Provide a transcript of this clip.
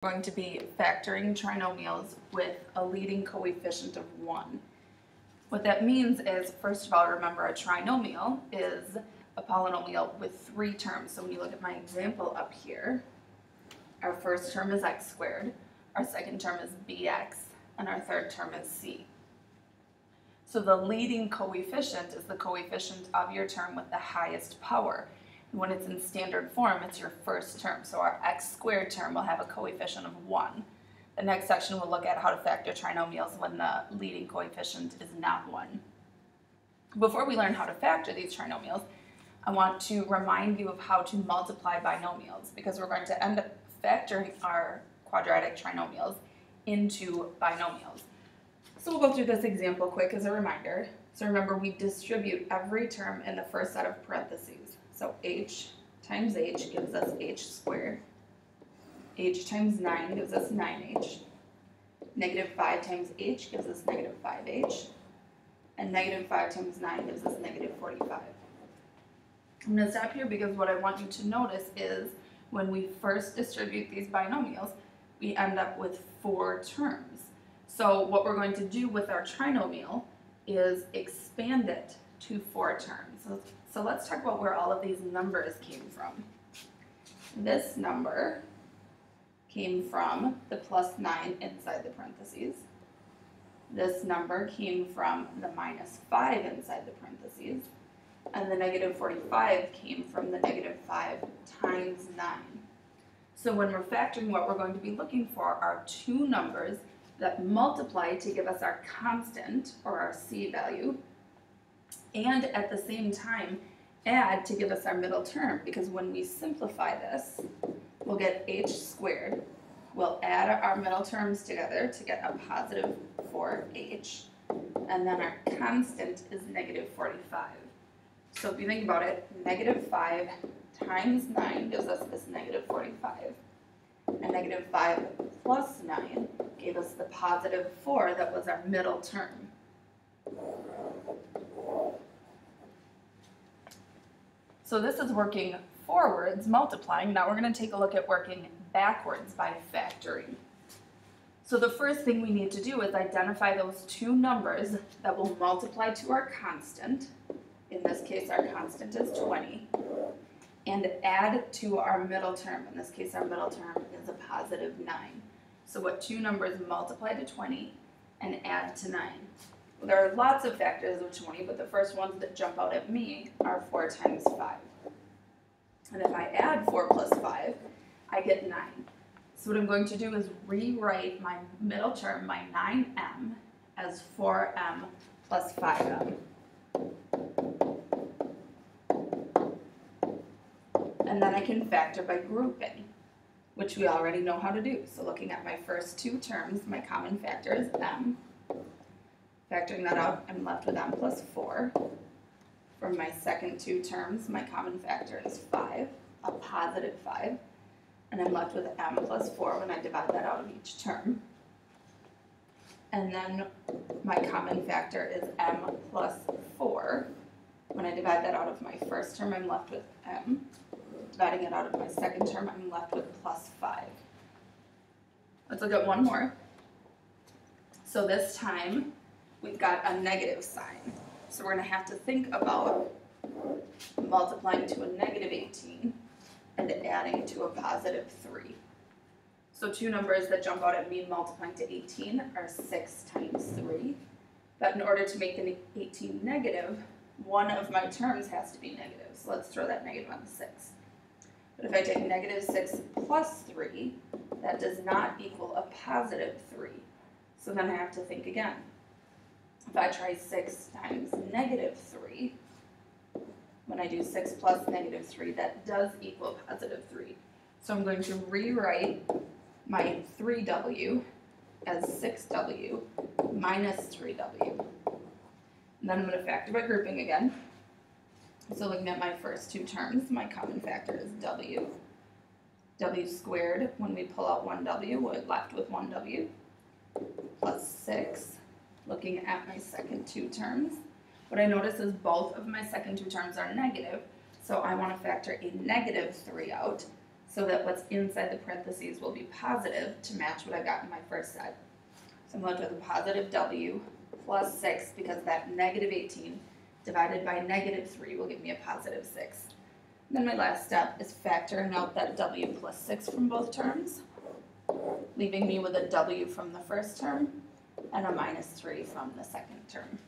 Going to be factoring trinomials with a leading coefficient of 1. What that means is, first of all, remember a trinomial is a polynomial with 3 terms. So when you look at my example up here, our first term is x squared, our second term is bx, and our third term is c. So the leading coefficient is the coefficient of your term with the highest power. When it's in standard form, it's your first term. So our x squared term will have a coefficient of 1. The next section will look at how to factor trinomials when the leading coefficient is not 1. Before we learn how to factor these trinomials, I want to remind you of how to multiply binomials, because we're going to end up factoring our quadratic trinomials into binomials. So we'll go through this example quick as a reminder. So remember, we distribute every term in the first set of parentheses. So h times h gives us h squared. H times 9 gives us 9h. Negative 5 times h gives us negative 5h. And negative 5 times 9 gives us negative 45. I'm going to stop here because what I want you to notice is when we first distribute these binomials, we end up with 4 terms. So what we're going to do with our trinomial is expand it to 4 terms. So let's talk about where all of these numbers came from. This number came from the plus 9 inside the parentheses. This number came from the minus 5 inside the parentheses. And the negative 45 came from the negative 5 times 9. So when we're factoring, what we're going to be looking for are 2 numbers that multiply to give us our constant, or our c value, and at the same time add to give us our middle term, because when we simplify this, we'll get h squared. We'll add our middle terms together to get a positive 4h, and then our constant is negative 45. So if you think about it, negative 5 times 9 gives us this negative 45, and negative 5 plus 9 gave us the positive 4 that was our middle term. So this is working forwards, multiplying. Now we're going to take a look at working backwards by factoring. So the first thing we need to do is identify those 2 numbers that will multiply to our constant. In this case, our constant is 20. And add to our middle term. In this case, our middle term is a positive 9. So what 2 numbers multiply to 20 and add to 9? Well, there are lots of factors of 20, but the first ones that jump out at me are 4 times 5. And if I add 4 plus 5, I get 9. So what I'm going to do is rewrite my middle term, my 9m, as 4m plus 5m. And then I can factor by grouping, which we already know how to do. So looking at my first 2 terms, my common factor is m. Factoring that out, I'm left with m plus 4. For my second 2 terms, my common factor is 5, a positive 5. And I'm left with m plus 4 when I divide that out of each term. And then my common factor is m plus 4. When I divide that out of my first term, I'm left with m. Dividing it out of my second term, I'm left with plus 5. Let's look at one more. So this time, we've got a negative sign. So we're going to have to think about multiplying to a negative 18 and adding to a positive 3. So 2 numbers that jump out at me multiplying to 18 are 6 times 3. But in order to make the 18 negative, one of my terms has to be negative. So let's throw that negative on the 6. But if I take negative 6 plus 3, that does not equal a positive 3. So then I have to think again. If I try 6 times negative 3, when I do 6 plus negative 3, that does equal positive 3. So I'm going to rewrite my 3w as 6w minus 3w. And then I'm going to factor by grouping again. So looking at my first 2 terms, my common factor is w. W squared, when we pull out 1w, we're left with 1w, plus 6. Looking at my second 2 terms, what I notice is both of my second 2 terms are negative, so I want to factor a negative 3 out. so that what's inside the parentheses will be positive to match what I got in my first set. So I'm left with a positive w plus 6 because that negative 18 divided by negative 3 will give me a positive 6. Then my last step is factoring out that w plus 6 from both terms, leaving me with a w from the first term and a minus 3 from the second term.